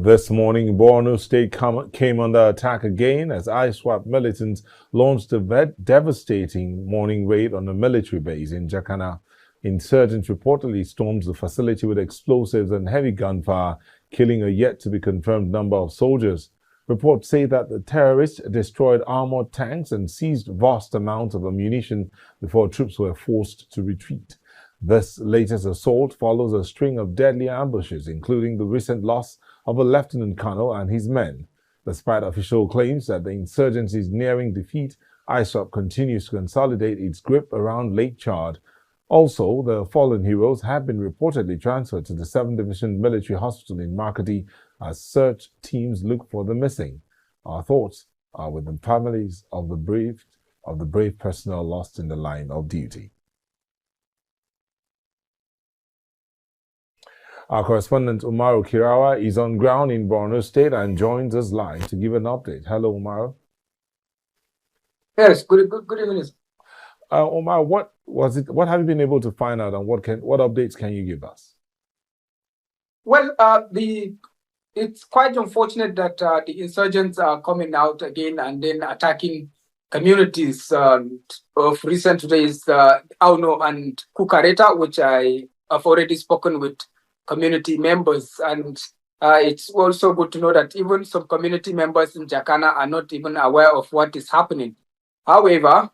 This morning, Borno State came under attack again as ISWAP militants launched a devastating morning raid on a military base in Jakana. Insurgents reportedly stormed the facility with explosives and heavy gunfire, killing a yet-to-be-confirmed number of soldiers. Reports say that the terrorists destroyed armored tanks and seized vast amounts of ammunition before troops were forced to retreat. This latest assault follows a string of deadly ambushes, including the recent loss of a lieutenant colonel and his men. Despite official claims that the insurgency is nearing defeat, ISWAP continues to consolidate its grip around Lake Chad. Also, the fallen heroes have been reportedly transferred to the 7th Division Military Hospital in Makati as search teams look for the missing. Our thoughts are with the families of the brave personnel lost in the line of duty. Our correspondent Umaru Kirawa is on ground in Borno State and joins us live to give an update. Hello, Umaru. Yes, good evening. Umaru, what have you been able to find out, and what updates can you give us? Well, it's quite unfortunate that the insurgents are coming out again and then attacking communities of recent days, Auno and Kukareta, which I have already spoken with community members, and it's also good to know that even some community members in Jakana are not even aware of what is happening. However,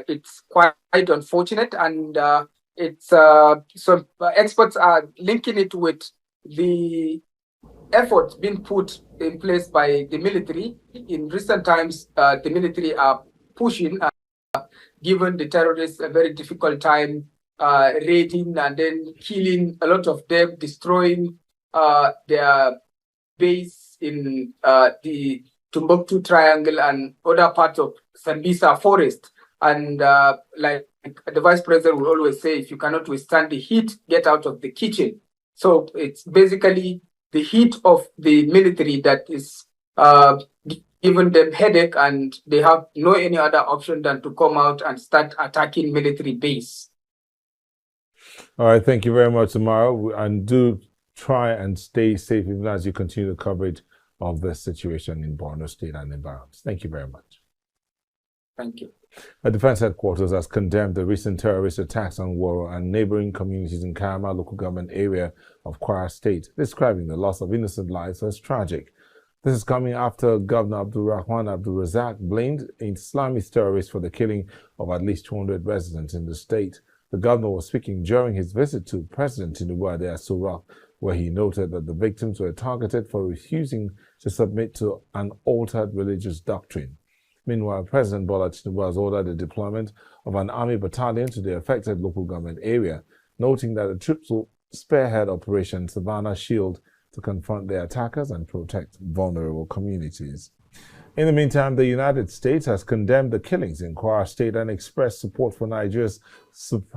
it's quite unfortunate, and some experts are linking it with the efforts being put in place by the military. In recent times, the military are pushing, given the terrorists a very difficult time raiding and then killing a lot of them, destroying their base in the Timbuktu Triangle and other parts of Sambisa Forest. And like the Vice President will always say, if you cannot withstand the heat, get out of the kitchen. So it's basically the heat of the military that is giving them headache, and they have no any other option than to come out and start attacking military base. All right, thank you very much, Umaru, and do try and stay safe even as you continue the coverage of this situation in Borno State and environs. Thank you very much. Thank you. The Defense Headquarters has condemned the recent terrorist attacks on Woro and neighboring communities in Kayama local government area of Kwara State, describing the loss of innocent lives as tragic. This is coming after Governor Abdulrahman Abdulrazak blamed Islamist terrorists for the killing of at least 200 residents in the state. The governor was speaking during his visit to President Tinubu at the Aso Rock, where he noted that the victims were targeted for refusing to submit to an altered religious doctrine. Meanwhile, President Bola Tinubu has ordered the deployment of an army battalion to the affected local government area, noting that the troops will spearhead Operation Savannah Shield to confront the attackers and protect vulnerable communities. In the meantime, the United States has condemned the killings in Kwara State and expressed support for Nigeria's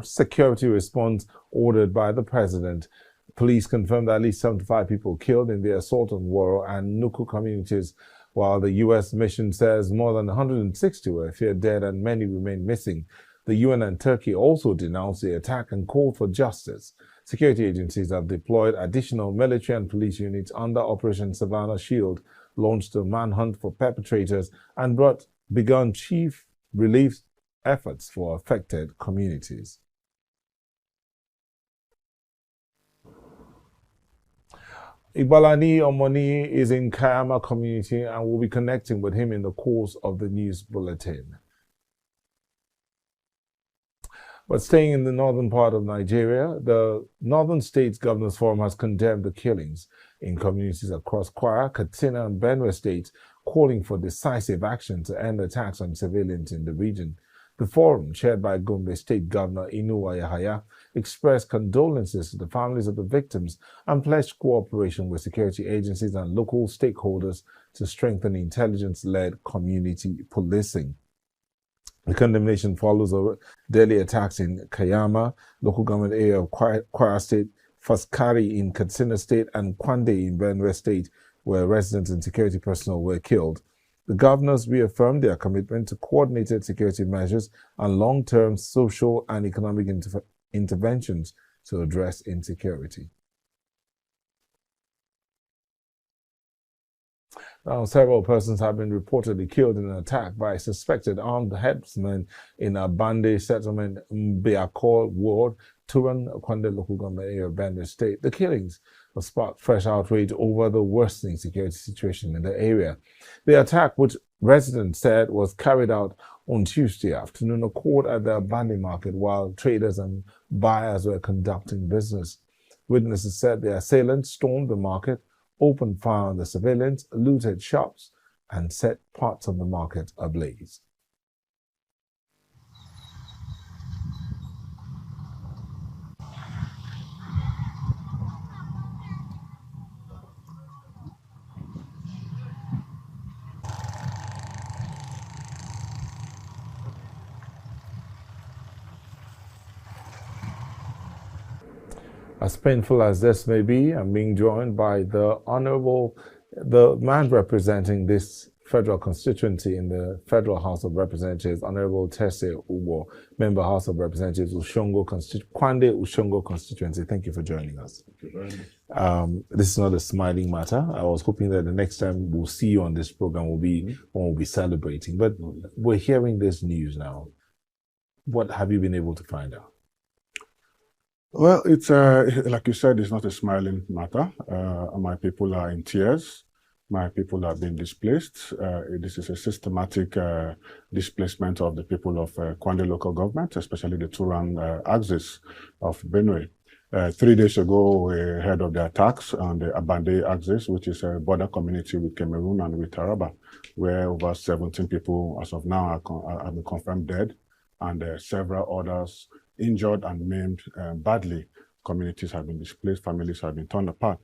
security response ordered by the president. Police confirmed that at least 75 people killed in the assault on Woro and Nuku communities, while the U.S. mission says more than 160 were feared dead and many remain missing. The UN and Turkey also denounced the attack and called for justice. Security agencies have deployed additional military and police units under Operation Savannah Shield, launched a manhunt for perpetrators, and begun chief relief efforts for affected communities. Ibalani Omoni is in Kayama community and will be connecting with him in the course of the news bulletin. But staying in the northern part of Nigeria, the Northern States Governors Forum has condemned the killings in communities across Kwara, Katsina, and Benue states, calling for decisive action to end attacks on civilians in the region. The forum, chaired by Gombe State Governor Inuwa Yahaya, expressed condolences to the families of the victims and pledged cooperation with security agencies and local stakeholders to strengthen intelligence-led community policing. The condemnation follows daily attacks in Kayama, local government area of Kwara State, Faskari in Katsina State, and Kwande in Benue State, where residents and security personnel were killed. The governors reaffirmed their commitment to coordinated security measures and long-term social and economic interventions to address insecurity. Several persons have been reportedly killed in an attack by suspected armed headsmen in a Bande settlement, Mbeakol Ward, Turan, Kwande local government area of Benue State. The killings have sparked fresh outrage over the worsening security situation in the area. The attack, which residents said was carried out on Tuesday afternoon, occurred at the Bande market while traders and buyers were conducting business. Witnesses said the assailants stormed the market, opened fire on the civilians, looted shops, and set parts of the market ablaze. As painful as this may be, I'm being joined by the man representing this federal constituency in the Federal House of Representatives, Honorable Tese Uwo, Member House of Representatives, Kwande Ushongo constituency. Thank you for joining us. This is not a smiling matter. I was hoping that the next time we'll see you on this program will be when we'll be celebrating. But we're hearing this news now. What have you been able to find out? Well, it's like you said, it's not a smiling matter. My people are in tears. My people have been displaced. This is a systematic displacement of the people of Kwande local government, especially the Turan axis of Benue. 3 days ago, we heard of the attacks on the Abande axis, which is a border community with Cameroon and with Taraba, where over 17 people, as of now, have been confirmed dead, and several others injured and maimed badly. Communities have been displaced, families have been torn apart.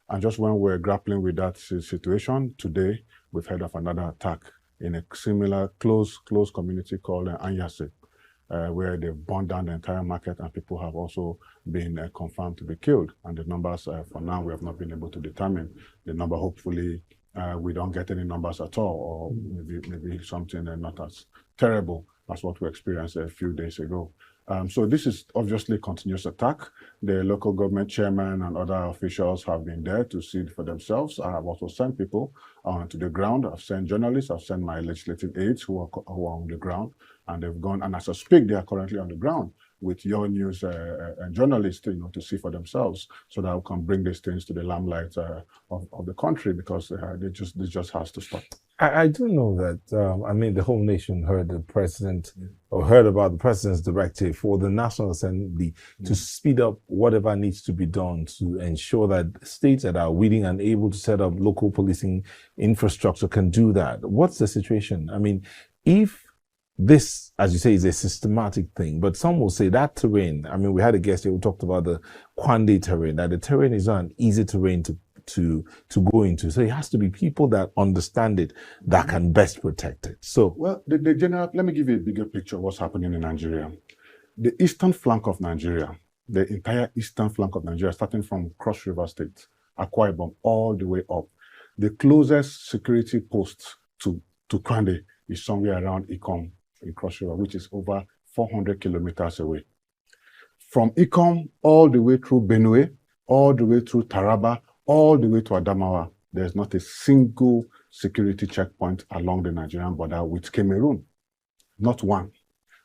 And just when we're grappling with that situation, today we've heard of another attack in a similar close community called Anyase, where they've burned down the entire market and people have also been confirmed to be killed. And the numbers, for now, we have not been able to determine the number. Hopefully, we don't get any numbers at all, or maybe something not as terrible as what we experienced a few days ago. So this is obviously a continuous attack. The local government chairman and other officials have been there to see it for themselves. I have also sent people to the ground. I've sent journalists. I've sent my legislative aides who are on the ground, and they've gone. And as I speak, they are currently on the ground with your news journalists, to see for themselves, so that we can bring these things to the limelight of the country, because this just has to stop. I do know that, I mean, the whole nation heard the president, or heard about the president's directive for the National Assembly to speed up whatever needs to be done to ensure that states that are willing and able to set up local policing infrastructure can do that. What's the situation? I mean, if this, as you say, is a systematic thing, but some will say that terrain, I mean, we had a guest here who talked about the Kwande terrain, that the terrain is not an easy terrain to go into. So it has to be people that understand it, that can best protect it. So, well, the general, let me give you a bigger picture of what's happening in Nigeria. The eastern flank of Nigeria, the entire eastern flank of Nigeria, starting from Cross River State, Akwa Ibom, all the way up. The closest security post to Kwande is somewhere around Ikom in Cross River, which is over 400 kilometers away. From Ikom all the way through Benue, all the way through Taraba, all the way to Adamawa, there's not a single security checkpoint along the Nigerian border with Cameroon. Not one.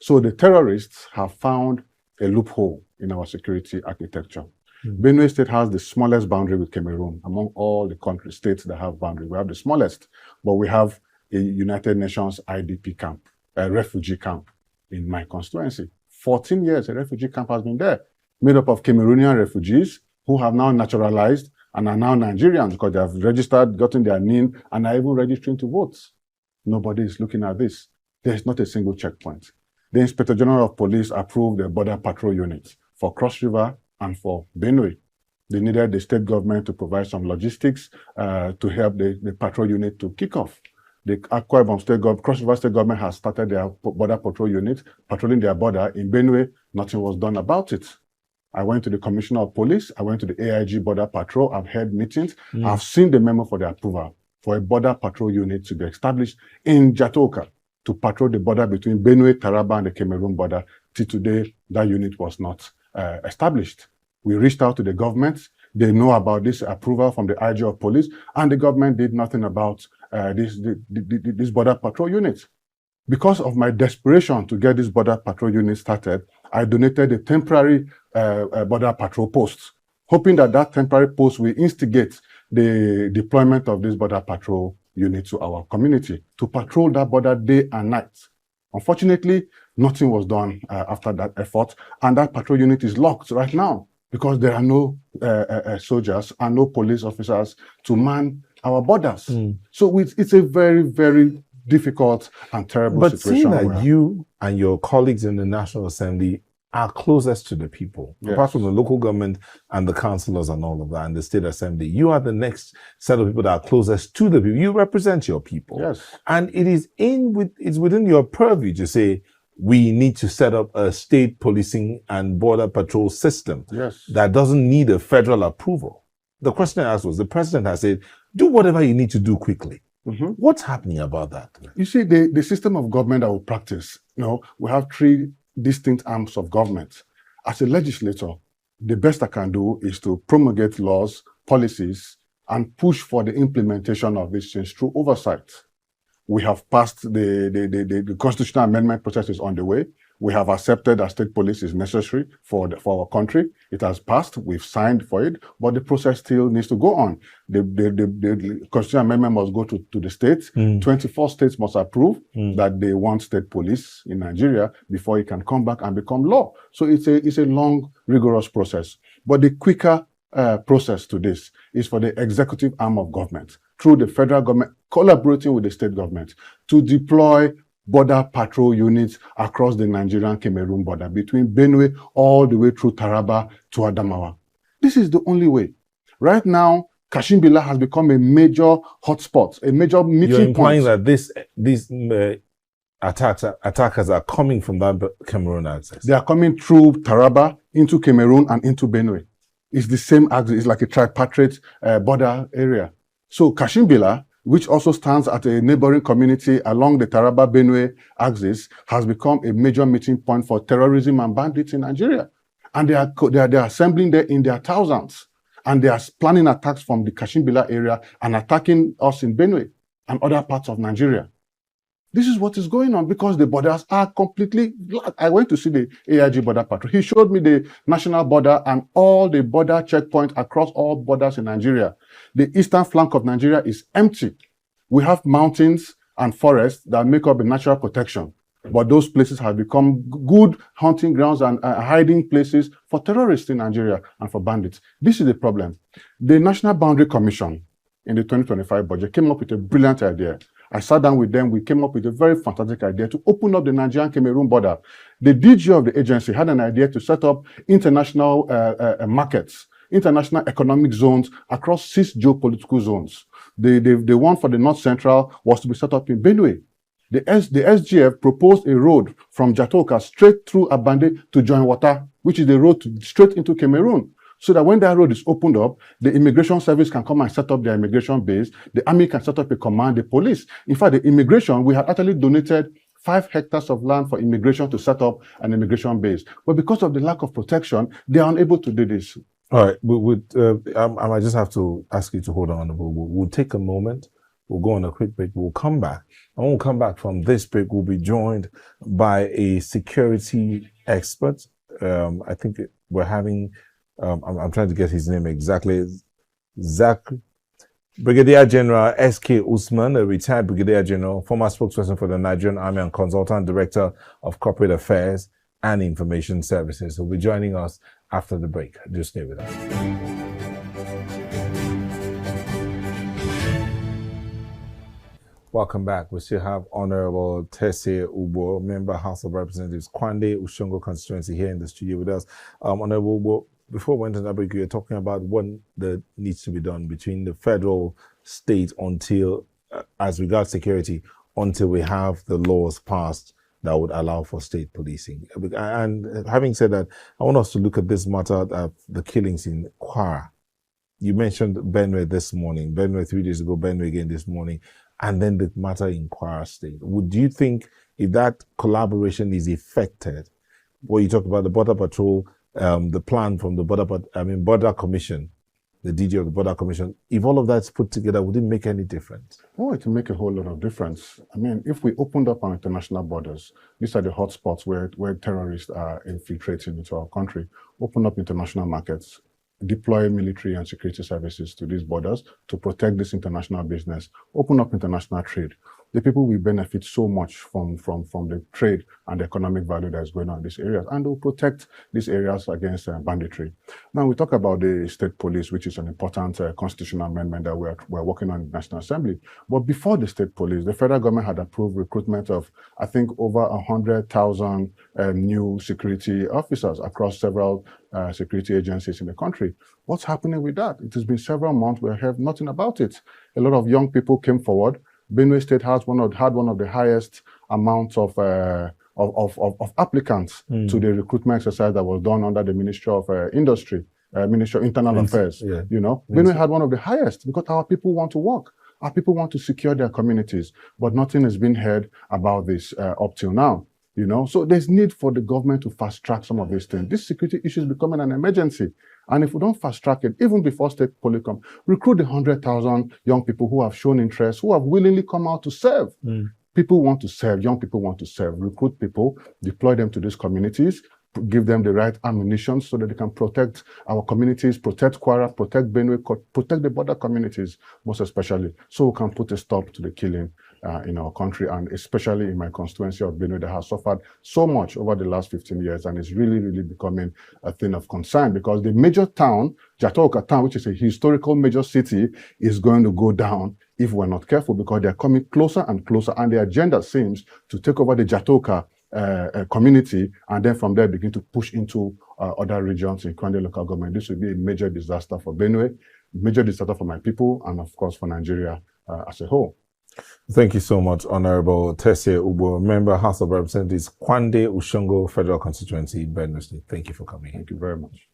So the terrorists have found a loophole in our security architecture. Benue State has the smallest boundary with Cameroon among all the country states that have boundary. We have the smallest, but we have a United Nations IDP camp, a refugee camp in my constituency. 14 years, a refugee camp has been there, made up of Cameroonian refugees who have now naturalized and are now Nigerians because they have registered, gotten their NIN, and are even registering to vote. Nobody is looking at this. There's not a single checkpoint. The Inspector General of Police approved the border patrol unit for Cross River and for Benue. They needed the state government to provide some logistics to help the patrol unit to kick off. The Akwa Ibom State Government, Cross River State Government has started their border patrol unit, patrolling their border. In Benue, nothing was done about it. I went to the Commissioner of Police. I went to the AIG Border Patrol. I've held meetings. I've seen the memo for the approval for a border patrol unit to be established in Jatoka to patrol the border between Benue, Taraba, and the Cameroon border. Till today, that unit was not established. We reached out to the government. They know about this approval from the IG of police, and the government did nothing about this border patrol unit. Because of my desperation to get this border patrol unit started, I donated a temporary border patrol post, hoping that that temporary post will instigate the deployment of this border patrol unit to our community to patrol that border day and night. Unfortunately, nothing was done after that effort, and that patrol unit is locked right now because there are no soldiers and no police officers to man our borders. So it's a very, very difficult and terrible situation. But seeing that you and your colleagues in the National Assembly are closest to the people, apart from the local government and the councillors and all of that, and the State Assembly, you are the next set of people that are closest to the people. You represent your people. Yes. And it's within your purview to say, we need to set up a state policing and border patrol system that doesn't need a federal approval. The question I asked was, the president has said, do whatever you need to do quickly. What's happening about that? You see, the system of government that we practice, we have three distinct arms of government. As a legislator, the best I can do is to promulgate laws, policies, and push for the implementation of these things through oversight. We have passed the constitutional amendment process is on the way. We have accepted that state police is necessary for our country. It has passed. We've signed for it, but the process still needs to go on. The constitutional amendment must go to the states. 24 states must approve that they want state police in Nigeria before it can come back and become law. So it's a long, rigorous process. But the quicker process to this is for the executive arm of government, through the federal government collaborating with the state government, to deploy border patrol units across the Nigerian-Cameroon border, between Benue all the way through Taraba to Adamawa. This is the only way. Right now, Kashimbila has become a major hotspot, a major meeting point. You're implying that these attackers are coming from that Cameroon axis? They are coming through Taraba, into Cameroon, and into Benue. It's the same axis. It's like a tripartite border area. So Kashimbila, which also stands at a neighboring community along the Taraba-Benue axis, has become a major meeting point for terrorism and bandits in Nigeria. And they are assembling there in their thousands. And they are planning attacks from the Kashimbila area and attacking us in Benue and other parts of Nigeria. This is what is going on because the borders are completely black. I went to see the AIG border patrol. He showed me the national border and all the border checkpoints across all borders in Nigeria. The eastern flank of Nigeria is empty. We have mountains and forests that make up a natural protection, but those places have become good hunting grounds and hiding places for terrorists in Nigeria and for bandits. This is the problem. The National Boundary Commission in the 2025 budget came up with a brilliant idea. I sat down with them. We came up with a very fantastic idea to open up the Nigerian-Cameroon border. The DG of the agency had an idea to set up international markets, international economic zones across 6 geopolitical zones. The one for the North Central was to be set up in Benue. The SGF proposed a road from Jatoka straight through Abande to Joinwater, which is the road straight into Cameroon. So that when that road is opened up, the immigration service can come and set up their immigration base. The army can set up a command, the police. In fact, the immigration, we had actually donated 5 hectares of land for immigration to set up an immigration base. But because of the lack of protection, they are unable to do this. All right. I might just have to ask you to hold on. We'll take a moment. We'll go on a quick break. We'll come back. And when we come back from this break, we'll be joined by a security expert. I think we're having... I'm trying to get his name exactly. Brigadier General S.K. Usman, a retired Brigadier General, former spokesperson for the Nigerian Army and Consultant Director of Corporate Affairs and Information Services, who will be joining us after the break. Just stay with us. Welcome back. We still have Honorable Tese Ubo, member House of Representatives, Kwande Ushongo constituency, here in the studio with us. Honorable Ubo, before we went into that break, you were talking about what that needs to be done between the federal, state, until, as regards security, until we have the laws passed that would allow for state policing. And having said that, I want us to look at this matter of the killings in Kwara. You mentioned Benue this morning, Benue 3 days ago, Benue again this morning, and then the matter in Kwara State. Would you think if that collaboration is effected, what you talked about, the Border Patrol, the plan from the Border Commission the DG of the Border Commission. If all of that's put together, would it make any difference? Oh, it will make a whole lot of difference. I mean, if we opened up our international borders, these are the hotspots where terrorists are infiltrating into our country, open up international markets, deploy military and security services to these borders to protect this international business, open up international trade. The people will benefit so much from the trade and the economic value that is going on in these areas, and will protect these areas against banditry. Now, we talk about the state police, which is an important constitutional amendment that we're working on in the National Assembly. But before the state police, the federal government had approved recruitment of, I think, over 100,000 new security officers across several security agencies in the country. What's happening with that? It has been several months we have nothing about it. A lot of young people came forward. Benue State had one of the highest amounts of applicants to the recruitment exercise that was done under the Ministry of Industry, Ministry of Internal Affairs. Yeah. You know, Benue had one of the highest because our people want to work. Our people want to secure their communities, but nothing has been heard about this up till now. You know, so there's need for the government to fast track some of these things. This security issue is becoming an emergency. And if we don't fast track it, even before state police come, recruit the 100,000 young people who have shown interest, who have willingly come out to serve. People want to serve, young people want to serve. Recruit people, deploy them to these communities, give them the right ammunition so that they can protect our communities, protect Kwara, protect Benue, protect the border communities, most especially, so we can put a stop to the killing in our country, and especially in my constituency of Benue that has suffered so much over the last 15 years and is really, really becoming a thing of concern, because the major town, Jatoka town, which is a historical major city, is going to go down if we're not careful, because they're coming closer and closer, and the agenda seems to take over the Jatoka community, and then from there begin to push into other regions in Kwara local government. This will be a major disaster for Benue, major disaster for my people, and of course for Nigeria as a whole. Thank you so much, Honorable Tessie Ubo, Member, House of Representatives, Kwande Ushongo Federal Constituency, Benue State. Thank you for coming. Thank you very much.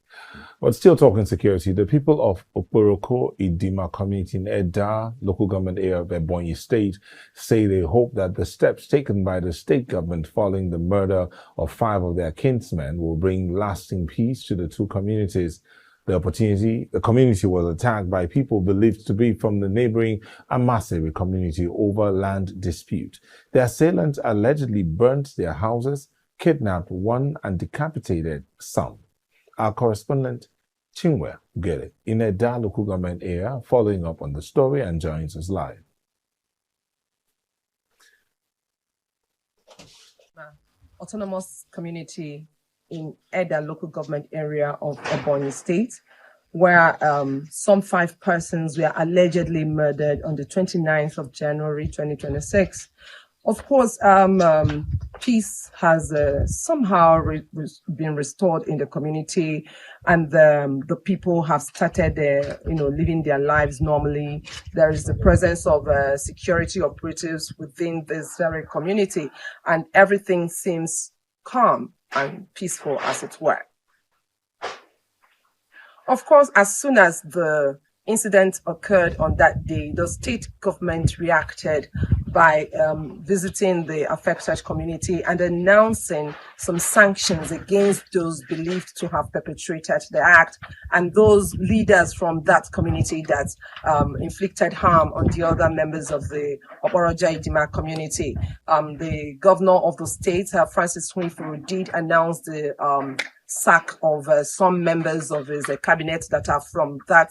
But still talking security, the people of Oporoko Idima community in Eda, local government area of Ebonyi State, say they hope that the steps taken by the state government following the murder of 5 of their kinsmen will bring lasting peace to the two communities. The community was attacked by people believed to be from the neighboring massacre community over land dispute. The assailants allegedly burnt their houses, kidnapped one, and decapitated some. Our correspondent, Chinwe Gere, in Eda local government area, following up on the story and joins us live. Autonomous community in Eda local government area of Ebonyi State, where some 5 persons were allegedly murdered on the 29th of January 2026. Of course, peace has somehow been restored in the community, and the people have started, living their lives normally. There is the presence of security operatives within this very community, and everything seems calm and peaceful, as it were. Of course, as soon as the incident occurred on that day, the state government reacted by visiting the affected community and announcing some sanctions against those believed to have perpetrated the act and those leaders from that community that inflicted harm on the other members of the Oboroja Idima community. The governor of the state, Francis Nwifuru, did announce the sack of some members of his cabinet that are from that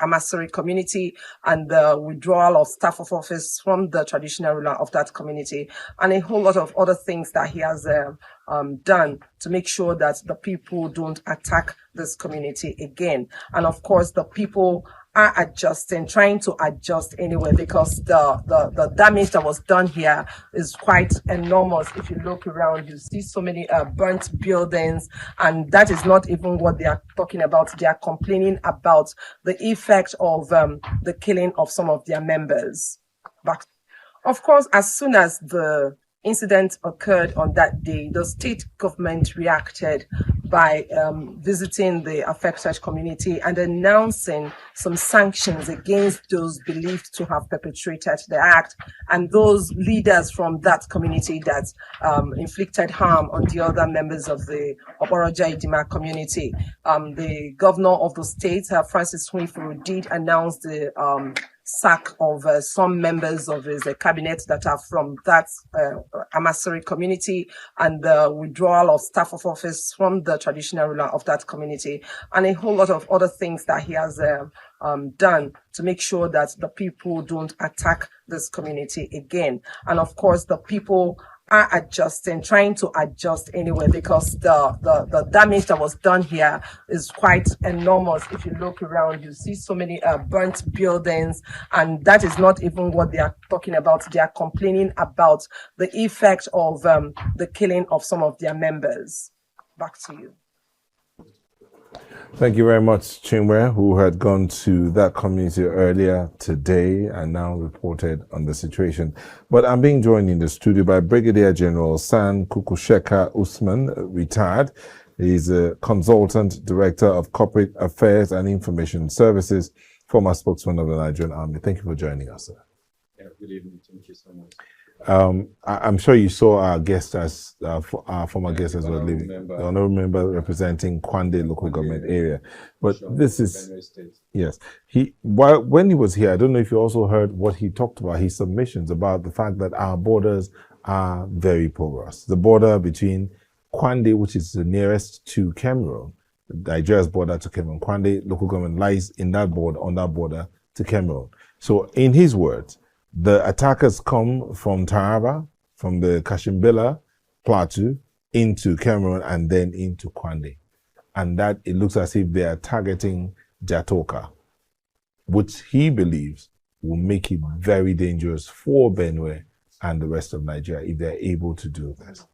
Amasori community, and the withdrawal of staff of office from the traditional ruler of that community, and a whole lot of other things that he has done to make sure that the people don't attack this community again. And of course, the people are adjusting, trying to adjust anyway, because the damage that was done here is quite enormous. If you look around, you see so many burnt buildings, and that is not even what they are talking about. They are complaining about the effect of the killing of some of their members. But of course, as soon as the incident occurred on that day, the state government reacted by visiting the affected community and announcing some sanctions against those believed to have perpetrated the act and those leaders from that community that inflicted harm on the other members of the Idima community. The governor of the state, Francis Nwifuru, did announce the sack of some members of his cabinet that are from that Amasori community and the withdrawal of staff of office from the traditional ruler of that community and a whole lot of other things that he has done to make sure that the people don't attack this community again. And of course, the people are adjusting, trying to adjust anyway, because the damage that was done here is quite enormous. If you look around, you see so many burnt buildings, and that is not even what they are talking about. They are complaining about the effect of the killing of some of their members. Back to you. Thank you very much, Chinwe, who had gone to that community earlier today and now reported on the situation. But I'm being joined in the studio by Brigadier General San Kukusheka Usman, retired. He's a consultant director of corporate affairs and information services, former spokesman of the Nigerian Army. Thank you for joining us, sir. Yeah, good evening. Thank you so much. I'm sure you saw our guest as our former guest as well, the honorable member representing Kwande local government area. But this is Benue State. Yes, when he was here, I don't know if you also heard what he talked about, his submissions about the fact that our borders are very porous. The border between Kwande, which is the nearest to Cameroon, Nigeria's border to Cameroon, Kwande local government lies in that border, on that border to Cameroon. So in his words, the attackers come from Taraba, from the Kashimbela Plateau into Cameroon and then into Kwande. And that it looks as if they are targeting Jatoka, which he believes will make it very dangerous for Benue and the rest of Nigeria if they're able to do this.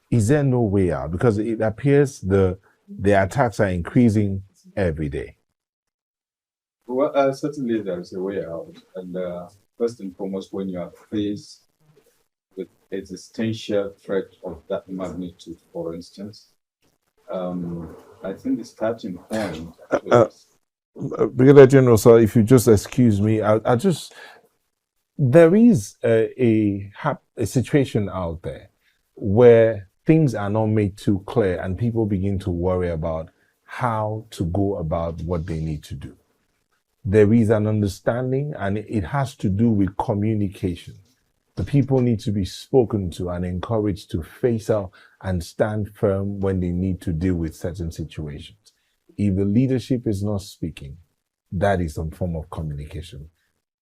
Is there no way out? Because it appears the attacks are increasing every day. Well, certainly there is a way out. And first and foremost, when you are faced with existential threat of that magnitude, for instance, I think the starting point Brigadier General, sir, if you just excuse me, there is a situation out there where things are not made too clear and people begin to worry about how to go about what they need to do. There is an understanding, and it has to do with communication. The people need to be spoken to and encouraged to face out and stand firm when they need to deal with certain situations. If the leadership is not speaking, that is some form of communication.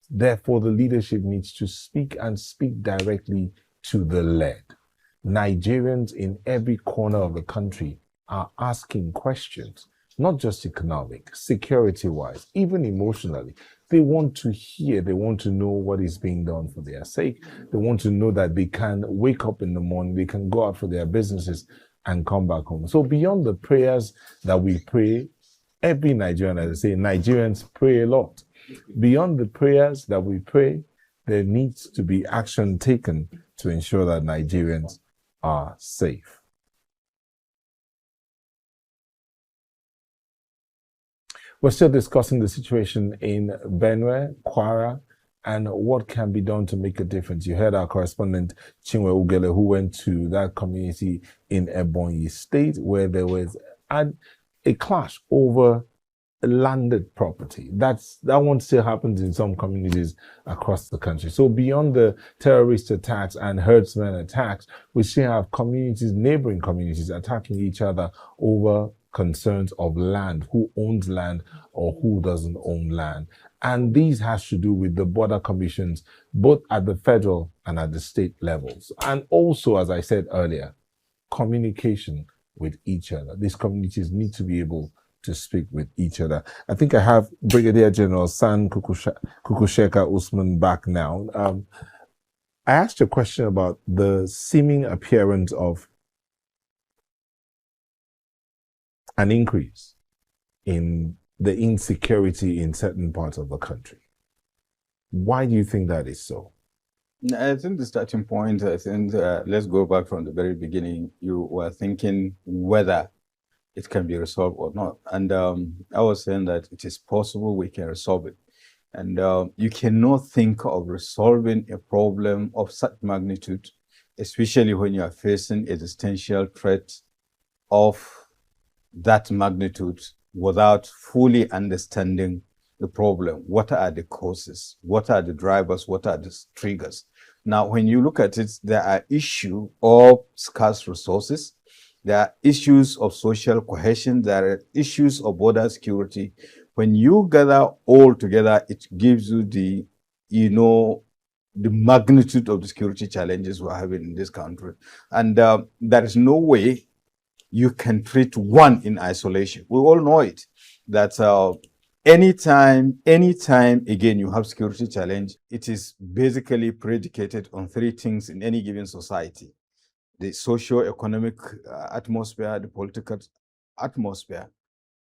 Therefore, the leadership needs to speak and speak directly to the led. Nigerians in every corner of the country are asking questions, not just economic, security-wise, even emotionally. They want to hear, they want to know what is being done for their sake. They want to know that they can wake up in the morning, they can go out for their businesses and come back home. So beyond the prayers that we pray, every Nigerian, as I say, Nigerians pray a lot. Beyond the prayers that we pray, there needs to be action taken to ensure that Nigerians are safe. We're still discussing the situation in Benue, Kwara, and what can be done to make a difference. You heard our correspondent, Chinwe Ugele, who went to that community in Ebonyi State, where there was a clash over landed property. That one still happens in some communities across the country. So beyond the terrorist attacks and herdsmen attacks, we still have communities, neighboring communities, attacking each other over concerns of land, who owns land or who doesn't own land. And these has to do with the border commissions, both at the federal and at the state levels. And also, as I said earlier, communication with each other. These communities need to be able to speak with each other. I think I have Brigadier General San Kukusheka Usman back now. I asked a question about the seeming appearance of an increase in the insecurity in certain parts of the country. Why do you think that is so? I think the starting point, let's go back from the very beginning. You were thinking whether it can be resolved or not. And I was saying that it is possible we can resolve it. And you cannot think of resolving a problem of such magnitude, especially when you are facing a existential threat of that magnitude, without fully understanding the problem. What are the causes? What are the drivers? What are the triggers? Now, when you look at it, there are issues of scarce resources. There are issues of social cohesion. There are issues of border security. When you gather all together, it gives you the magnitude of the security challenges we're having in this country. And there is no way you can treat one in isolation. We all know it, that anytime again you have security challenge, it is basically predicated on three things in any given society: the socio-economic atmosphere, the political atmosphere,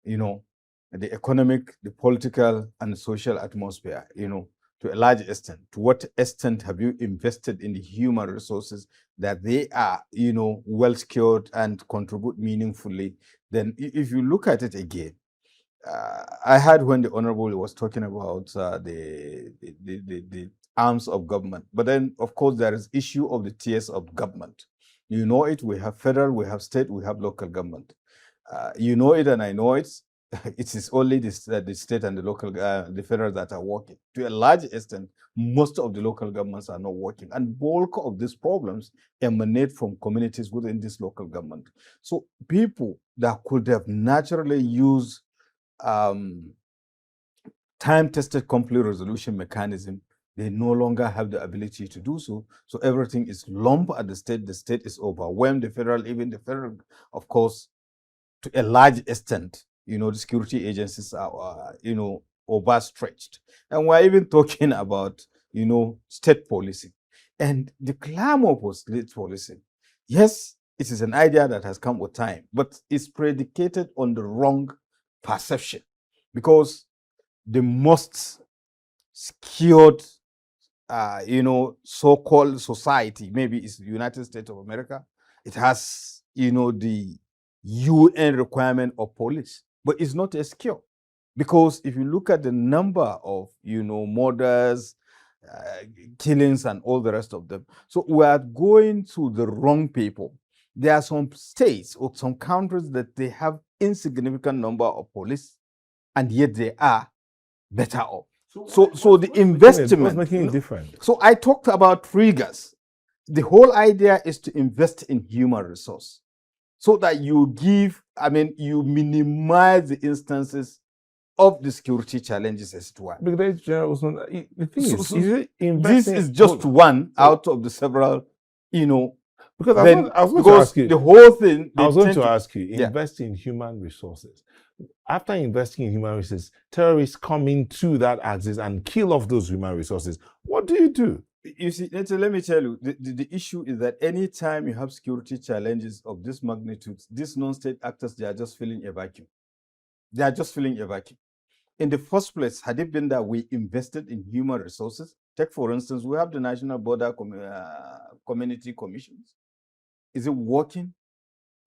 the economic, the political, and the social atmosphere, to a large extent. To what extent have you invested in the human resources that they are, well secured and contribute meaningfully? Then if you look at it again, I heard when the Honorable was talking about the arms of government, but then of course there is issue of the tiers of government. You know it, we have federal, we have state, we have local government. You know it and I know it. It is only the state and the local, the federal that are working. To a large extent, most of the local governments are not working. And bulk of these problems emanate from communities within this local government. So people that could have naturally used time-tested conflict resolution mechanism, they no longer have the ability to do so. So everything is lumped at the state. The state is overwhelmed. Even the federal, of course, to a large extent, the security agencies are, overstretched. And we're even talking about, state policy. And the clamor for state policy, yes, it is an idea that has come with time, but it's predicated on the wrong perception, because the most secured, so-called society, maybe it's the United States of America. It has, the UN requirement of police, but it's not as secure. Because if you look at the number of, murders, killings, and all the rest of them, so we are going to the wrong people. There are some states or some countries that they have insignificant number of police, and yet they are better off. So the investment, what's making it different? So I talked about triggers. The whole idea is to invest in human resource, so that you minimize the instances of the security challenges as it were. Because the thing this is just one out of the several, Because I was going to ask you the whole thing. I was going to ask you, invest in human resources. After investing in human resources, terrorists come into that axis and kill off those human resources. What do you do? You see, let me tell you, the issue is that anytime you have security challenges of this magnitude, these non-state actors, they are just filling a vacuum. They are just filling a vacuum. In the first place, had it been that we invested in human resources, take for instance, we have the National Border Community Commissions. Is it working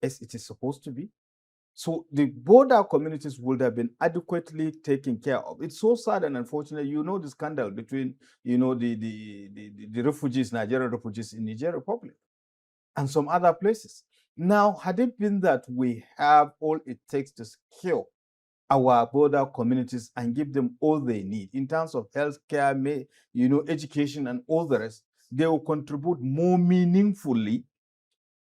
as it is supposed to be? So the border communities would have been adequately taken care of. It's so sad and unfortunate. The scandal between, the refugees, Nigerian refugees in Niger Republic and some other places. Now, had it been that we have all it takes to secure our border communities and give them all they need in terms of healthcare, education, and all the rest, they will contribute more meaningfully,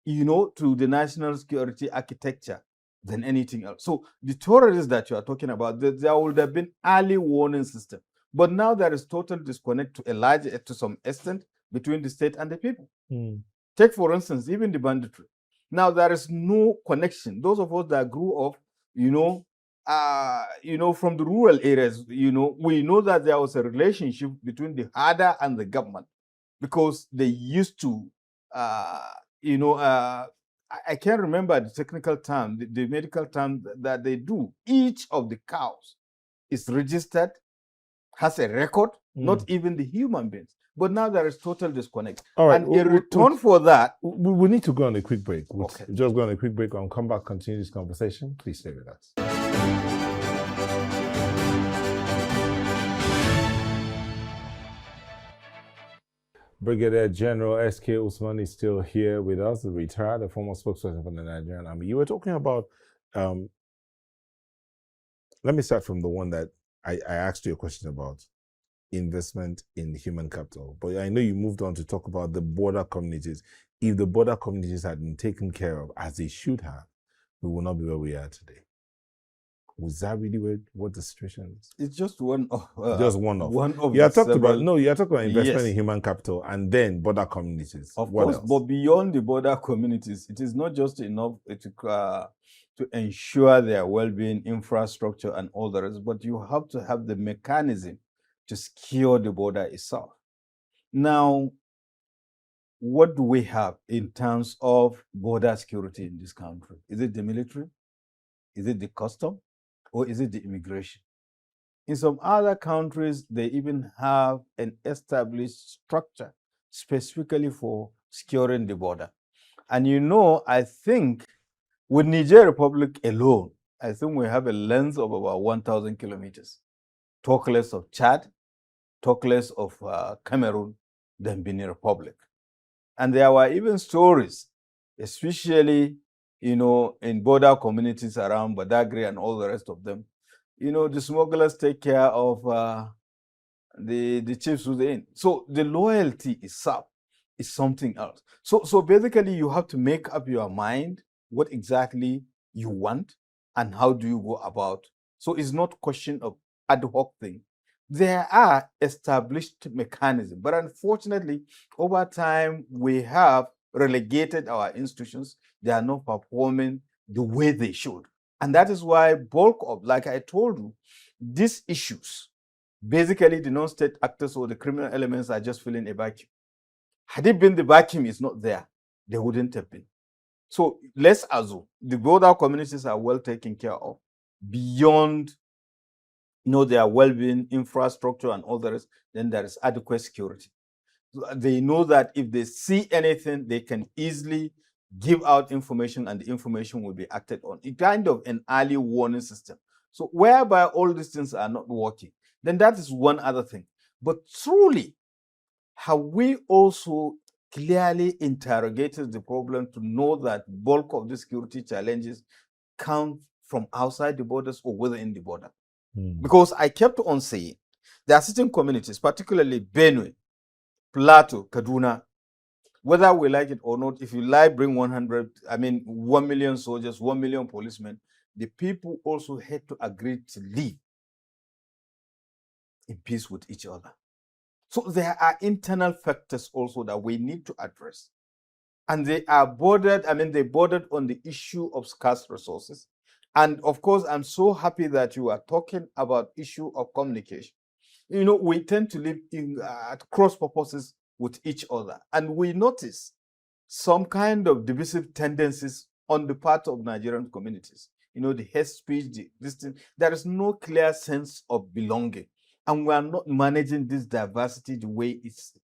to the national security architecture than anything else. So the terrorists that you are talking about, there would have been early warning system. But now there is total disconnect to some extent between the state and the people. Take, for instance, even the banditry. Now there is no connection. Those of us that grew up, from the rural areas, we know that there was a relationship between the herder and the government, because they used to, I can't remember the technical term, the medical term that they do. Each of the cows is registered, has a record, not even the human beings. But now there is total disconnect. All right. And in return for that, we need to go on a quick break. We'll Okay. just go on a quick break. I'll come back, continue this conversation. Please stay with us. Brigadier General S.K. Usman is still here with us, retired, a former spokesperson for the Nigerian Army. You were talking about, let me start from the one that I asked you a question about, investment in human capital. But I know you moved on to talk about the border communities. If the border communities had been taken care of as they should have, we would not be where we are today. Was that really what the situation is? it's just one of Just one of. one of You are the talking about several- you are talking about investment Yes. in human capital and then border communities. Of What course, else? but beyond the border communities, it is not just enough to ensure their well-being, infrastructure, and all the rest, but you have to have the mechanism to secure the border itself. Now, what do we have in terms of border security in this country? Is it the military? Is it the custom? Or is it the immigration? In some other countries, they even have an established structure specifically for securing the border. And you know, I think with Niger Republic alone, I think we have a length of about 1,000 kilometers. Talk less of Chad, talk less of Cameroon, than Benin Republic. And there were even stories, especially, you know, in border communities around Badagry and all the rest of them. You know, the smugglers take care of the chiefs within. So the loyalty itself is something else. So basically, you have to make up your mind what exactly you want and how do you go about. So it's not a question of ad hoc thing. There are established mechanisms, but unfortunately, over time, we have relegated our institutions. They are not performing the way they should. And that is why bulk of, like I told you, these issues, basically the non-state actors or the criminal elements are just filling a vacuum. Had it been the vacuum is not there, they wouldn't have been. So let's assume the border communities are well taken care of beyond, you know, their well-being, infrastructure, and all the rest. Then there is adequate security. They know that if they see anything, they can easily give out information and the information will be acted on. It's kind of an early warning system. So whereby all these things are not working, then that is one other thing. But truly, have we also clearly interrogated the problem to know that bulk of the security challenges come from outside the borders or within the border? Because I kept on saying there are certain communities, particularly Benue, Plateau, Kaduna, whether we like it or not, if you like, bring 1 million soldiers, 1 million policemen, the people also had to agree to live in peace with each other. So there are internal factors also that we need to address. And they are bordered, they bordered on the issue of scarce resources. And of course, I'm so happy that you are talking about issue of communication. You know, we tend to live in at cross purposes with each other. And we notice some kind of divisive tendencies on the part of Nigerian communities. You know, the hate speech, this thing, there is no clear sense of belonging. And we are not managing this diversity the way it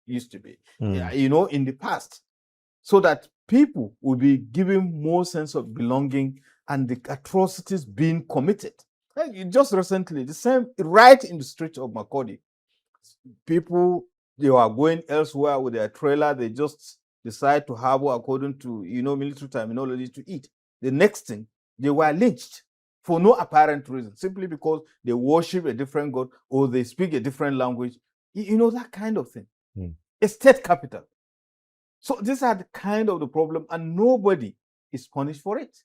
used to be, you know, in the past. So that people will be given more sense of belonging and the atrocities being committed. Just recently, the same right in the street of Makurdi, people, they were going elsewhere with their trailer. They just decide to harbor according to, you know, military terminology to eat. The next thing, they were lynched for no apparent reason, simply because they worship a different god or they speak a different language. You know, that kind of thing. A state capital. So these are the kind of the problem, and nobody is punished for it.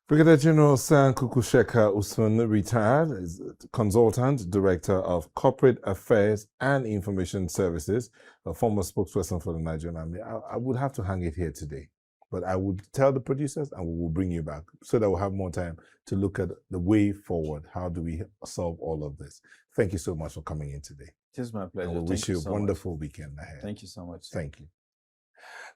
Brigadier General San Kukusheka Usman, retired, is consultant, director of corporate affairs and information services, a former spokesperson for the Nigerian Army. I would have to hang it here today, but I would tell the producers and we will bring you back so that we'll have more time to look at the way forward. How do we solve all of this? Thank you so much for coming in today. It is my pleasure. And we wish you a wonderful weekend ahead. Thank you so much. Thank you.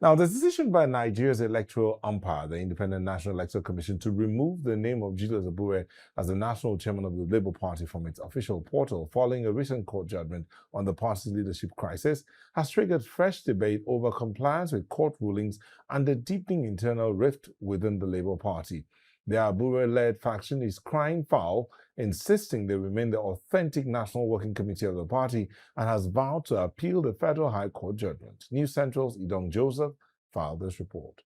Now, the decision by Nigeria's electoral umpire, the Independent National Electoral Commission, to remove the name of Julius Abure as the national chairman of the Labour Party from its official portal following a recent court judgment on the party's leadership crisis has triggered fresh debate over compliance with court rulings and the deepening internal rift within the Labour Party. The Abure-led faction is crying foul, insisting they remain the authentic National Working Committee of the party, and has vowed to appeal the Federal High Court judgment. News Central's Idong Joseph filed this report.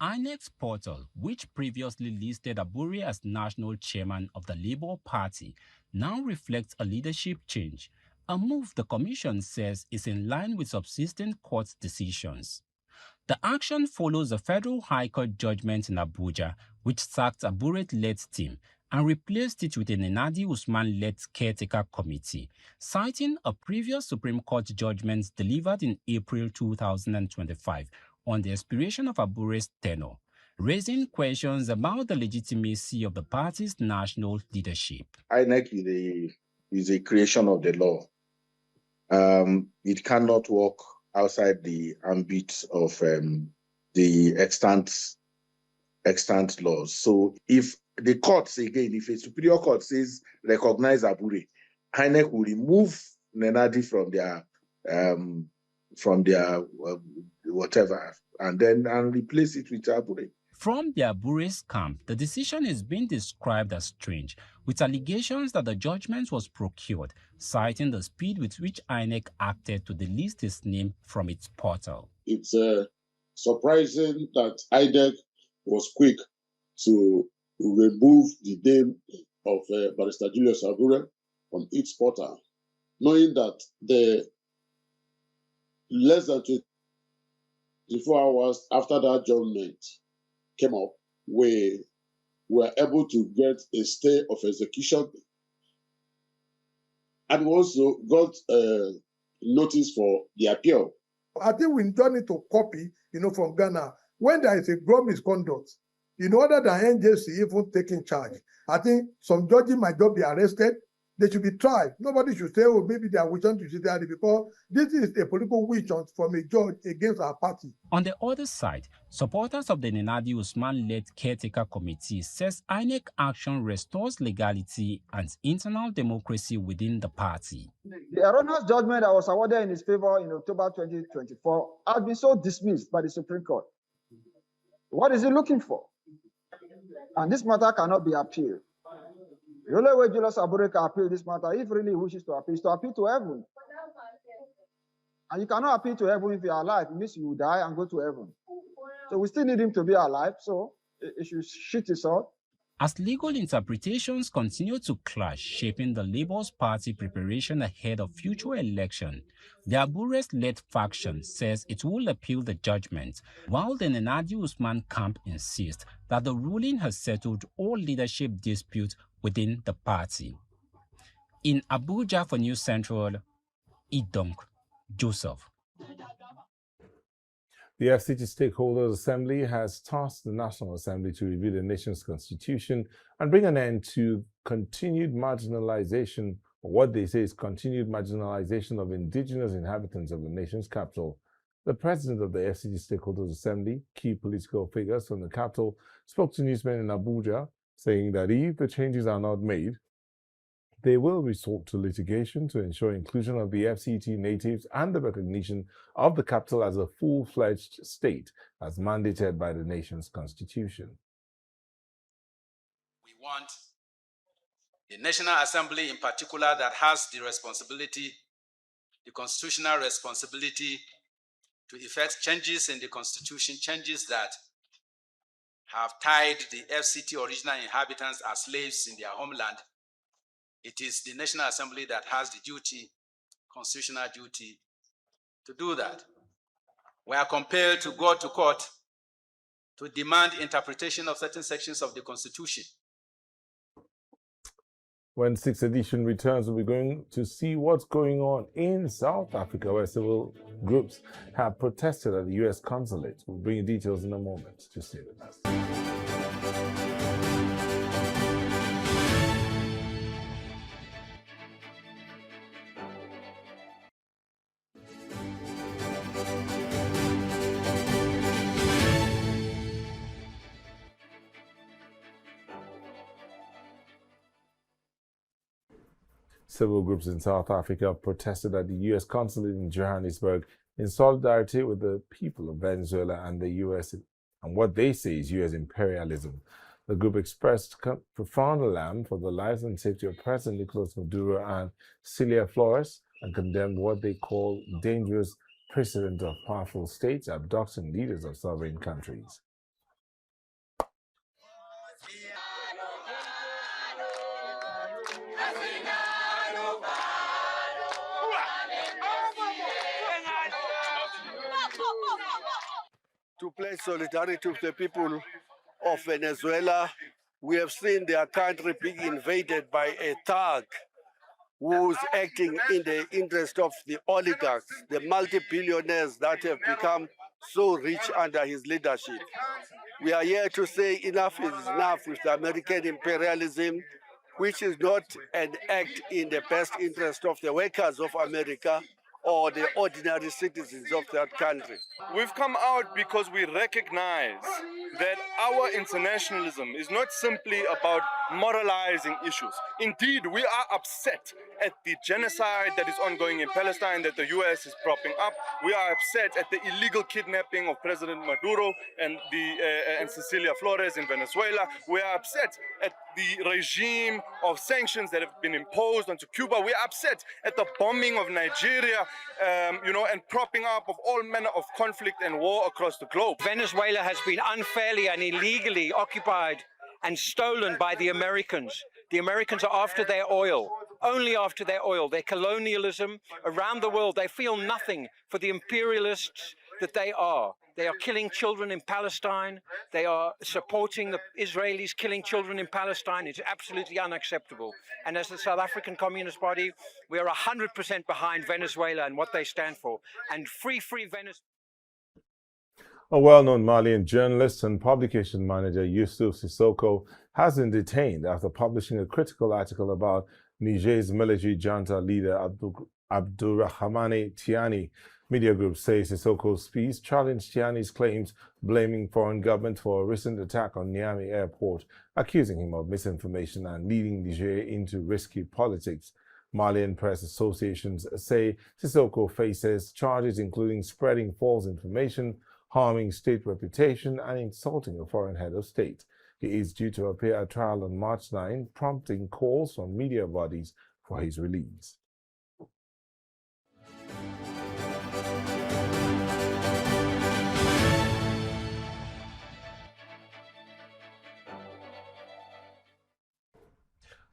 INEC's portal, which previously listed Abure as national chairman of the Labour Party, now reflects a leadership change, a move the Commission says is in line with subsistent court decisions. The action follows a Federal High Court judgment in Abuja, which sacked Abure-led team and replaced it with a Nenadi Usman-led caretaker committee, citing a previous Supreme Court judgment delivered in April 2025 on the expiration of Abure's tenure, raising questions about the legitimacy of the party's national leadership. INEC is a creation of the law. It cannot work outside the ambit of the extant laws. So if the courts, again, if a superior court says recognize Abure, INEC will remove Nenadi from their whatever and replace it with Abure. From the Abure's camp, the decision is being described as strange, with allegations that the judgment was procured, citing the speed with which INEC acted to delist his name from its portal. It's surprising that INEC was quick to remove the name of Barrister Julius Abure on its portal, knowing that the less than 24 hours after that judgment came up, we were able to get a stay of execution, and we also got notice for the appeal. I think we don't need to copy, from Ghana. When there is a gross misconduct, other than NJC even taking charge, I think some judges might not be arrested. They should be tried. Nobody should say, oh, maybe they are witching to judiciary, because this is a political witch hunt from a judge against our party. On the other side, supporters of the Nenadi Usman-led caretaker committee says INEC action restores legality and internal democracy within the party. The erroneous judgment that was awarded in his favor in October 2024 has been so dismissed by the Supreme Court. What is he looking for? And this matter cannot be appealed. The only way Julius Abure can appeal this matter, if really he wishes to appeal, is to appeal to heaven. And you cannot appeal to heaven if you are alive. It means you will die and go to heaven. So we still need him to be alive, so he should shoot his sword. As legal interpretations continue to clash, shaping the Labour Party preparation ahead of future election, the Abure-led faction says it will appeal the judgment, while the Nenadi Usman camp insists that the ruling has settled all leadership disputes within the party. In Abuja for News Central, Idong Joseph. The FCT Stakeholders Assembly has tasked the National Assembly to review the nation's constitution and bring an end to continued marginalization, or what they say is continued marginalization of indigenous inhabitants of the nation's capital. The president of the FCT Stakeholders Assembly, key political figures from the capital, spoke to newsmen in Abuja, saying that if the changes are not made, they will resort to litigation to ensure inclusion of the FCT natives and the recognition of the capital as a full-fledged state, as mandated by the nation's constitution. We want the National Assembly in particular, that has the responsibility, the constitutional responsibility to effect changes in the constitution, changes that have tied the FCT original inhabitants as slaves in their homeland. It is the National Assembly that has the duty, constitutional duty, to do that. We are compelled to go to court to demand interpretation of certain sections of the Constitution. When 6th edition returns, we'll be going to see what's going on in South Africa, where civil groups have protested at the U.S. consulate. We'll bring you details in a moment. Just stay with us. Civil groups in South Africa protested at the U.S. consulate in Johannesburg in solidarity with the people of Venezuela and the U.S. and what they say is U.S. imperialism. The group expressed profound alarm for the lives and safety of President Nicolas Maduro and Cilia Flores and condemned what they call dangerous precedent of powerful states abducting leaders of sovereign countries. To pledge solidarity with the people of Venezuela, we have seen their country being invaded by a thug who's acting in the interest of the oligarchs, the multi-billionaires that have become so rich under his leadership. We are here to say enough is enough with the American imperialism, which is not an act in the best interest of the workers of America or the ordinary citizens of that country. We've come out because we recognize that our internationalism is not simply about moralizing issues. Indeed, we are upset at the genocide that is ongoing in Palestine that the US is propping up. We are upset at the illegal kidnapping of President Maduro and Cecilia Flores in Venezuela. We are upset at the regime of sanctions that have been imposed onto Cuba. We are upset at the bombing of Nigeria, and propping up of all manner of conflict and war across the globe. Venezuela has been unfairly and illegally occupied and stolen by the Americans. The Americans are after their oil, only after their oil. Their colonialism around the world, they feel nothing for the imperialists that they are. They are killing children in Palestine. They are supporting the Israelis killing children in Palestine. It's absolutely unacceptable. And as the South African Communist Party, we are 100% behind Venezuela and what they stand for. And free Venezuela. A well-known Malian journalist and publication manager, Yusuf Sissoko, has been detained after publishing a critical article about Niger's military junta leader Abdurrahmane Tiani. Media groups say Sissoko's piece challenged Tiani's claims, blaming foreign government for a recent attack on Niamey airport, accusing him of misinformation and leading Niger into risky politics. Malian press associations say Sissoko faces charges including spreading false information, harming state reputation, and insulting a foreign head of state. He is due to appear at trial on March 9, prompting calls from media bodies for his release.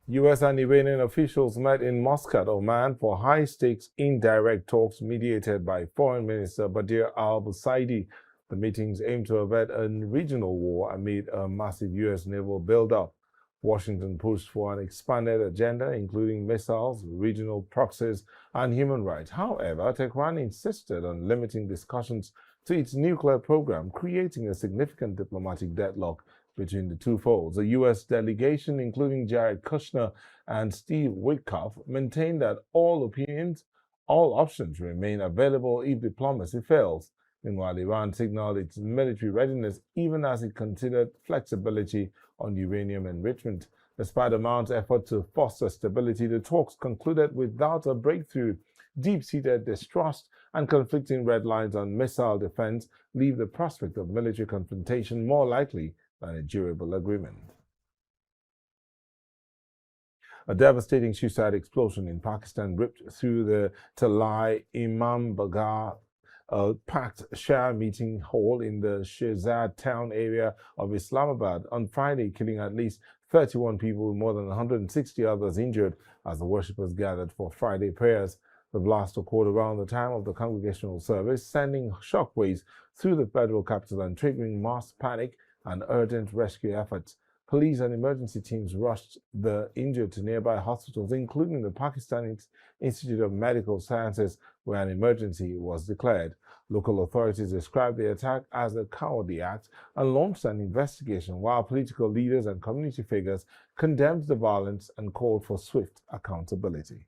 U.S. and Iranian officials met in Muscat, Oman for high-stakes indirect talks mediated by Foreign Minister Badr al-Busaidi. The meetings aim to avert a regional war amid a massive U.S. naval buildup. Washington pushed for an expanded agenda, including missiles, regional proxies, and human rights. However, Tehran insisted on limiting discussions to its nuclear program, creating a significant diplomatic deadlock between the two folds. A U.S. delegation, including Jared Kushner and Steve Witkoff, maintained that all options remain available if diplomacy fails. Meanwhile, Iran signaled its military readiness even as it considered flexibility on uranium enrichment. Despite a mounted effort to foster stability, the talks concluded without a breakthrough. Deep-seated distrust and conflicting red lines on missile defense leave the prospect of military confrontation more likely than a durable agreement. A devastating suicide explosion in Pakistan ripped through the Talai Imam Bagar, a packed Shah meeting hall in the Shirzad town area of Islamabad on Friday, killing at least 31 people with more than 160 others injured as the worshippers gathered for Friday prayers. The blast occurred around the time of the congregational service, sending shockwaves through the federal capital and triggering mass panic and urgent rescue efforts. Police and emergency teams rushed the injured to nearby hospitals, including the Pakistan Institute of Medical Sciences, where an emergency was declared. Local authorities described the attack as a cowardly act and launched an investigation, while political leaders and community figures condemned the violence and called for swift accountability.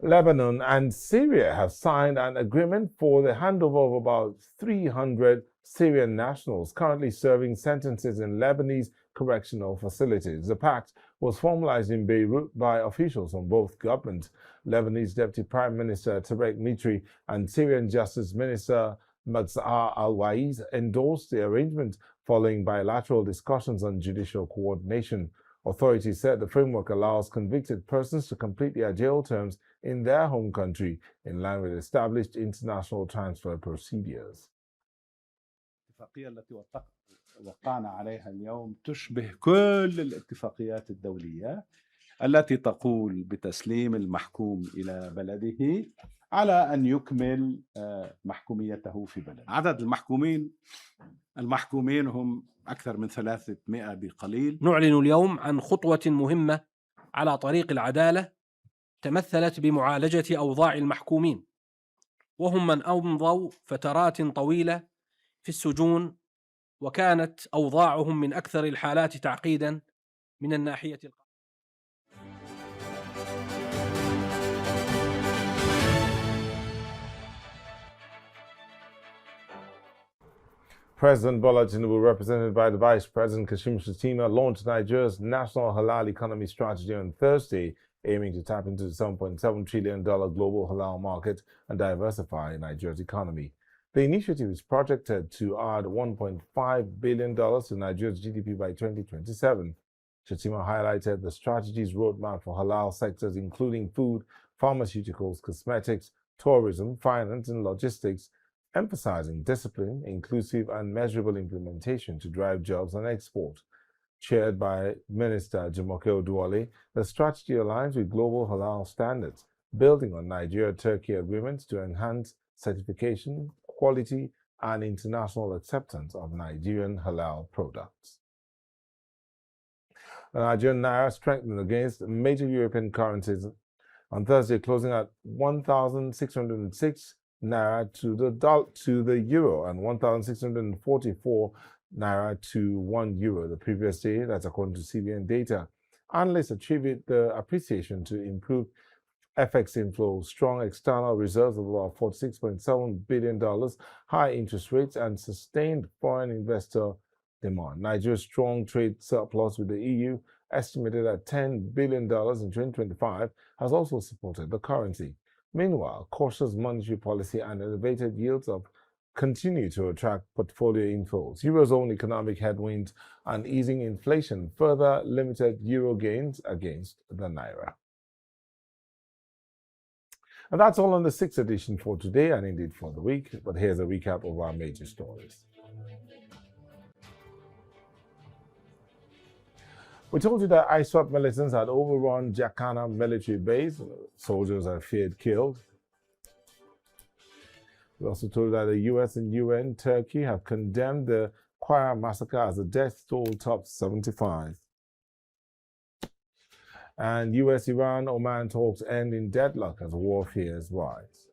Lebanon and Syria have signed an agreement for the handover of about 300 Syrian nationals currently serving sentences in Lebanese correctional facilities. The pact was formalized in Beirut by officials from both governments. Lebanese Deputy Prime Minister Tarek Mitri and Syrian Justice Minister Mazzar al-Waiz endorsed the arrangement following bilateral discussions on judicial coordination. Authorities said the framework allows convicted persons to complete their jail terms in their home country in line with established international transfer procedures. الاتفاقية التي وقعنا عليها اليوم تشبه كل الاتفاقيات الدولية التي تقول بتسليم المحكوم إلى بلده على أن يكمل محكوميته في بلده. عدد المحكومين هم أكثر من 300 بقليل. نعلن اليوم عن خطوة مهمة على طريق العدالة تمثلت بمعالجة أوضاع المحكومين، وهم من أمضوا فترات طويلة في السجون، وكانت أوضاعهم من أكثر الحالات تعقيدا من الناحية President Bola Tinubu, represented by the Vice President Kashim Shettima, launched Nigeria's National Halal Economy Strategy on Thursday, aiming to tap into the $7.7 trillion global halal market and diversify Nigeria's economy. The initiative is projected to add $1.5 billion to Nigeria's GDP by 2027. Shettima highlighted the strategy's roadmap for halal sectors including food, pharmaceuticals, cosmetics, tourism, finance, and logistics, emphasizing discipline, inclusive, and measurable implementation to drive jobs and export. Chaired by Minister Jumoke Oduwole, the strategy aligns with global halal standards, building on Nigeria-Turkey agreements to enhance certification, quality, and international acceptance of Nigerian halal products. The Nigerian naira strengthened against major European currencies on Thursday, closing at 1,606 naira to the euro and 1,644 naira to 1 euro the previous day. That's according to CBN data. Analysts attribute the appreciation to improved FX inflow, strong external reserves of about $46.7 billion, high interest rates, and sustained foreign investor demand. Nigeria's strong trade surplus with the EU, estimated at $10 billion in 2025, has also supported the currency. Meanwhile, cautious monetary policy and elevated yields continue to attract portfolio inflows. Eurozone economic headwinds and easing inflation further limited euro gains against the naira. And that's all on the 6th edition for today and indeed for the week. But here's a recap of our major stories. We told you that ISWAP militants had overrun Jakana military base. Soldiers are feared killed. We also told you that the US and UN, Turkey have condemned the Kwara massacre as the death toll tops 75. And US-Iran Oman talks end in deadlock as war fears rise.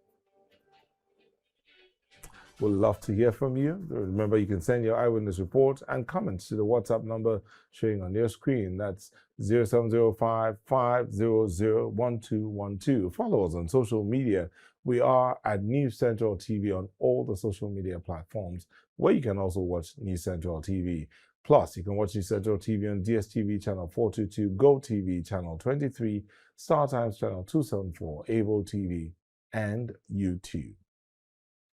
We'd love to hear from you. Remember, you can send your eyewitness report and comments to the WhatsApp number showing on your screen. That's 0705-500-1212. Follow us on social media. We are at News Central TV on all the social media platforms, where you can also watch News Central TV. Plus, you can watch News Central TV on DSTV channel 422, GoTV channel 23, StarTimes channel 274, Avo TV, and YouTube.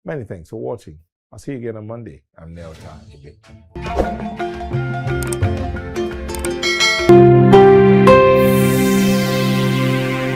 Many thanks for watching. I'll see you again on Monday. I'm Neil Tan.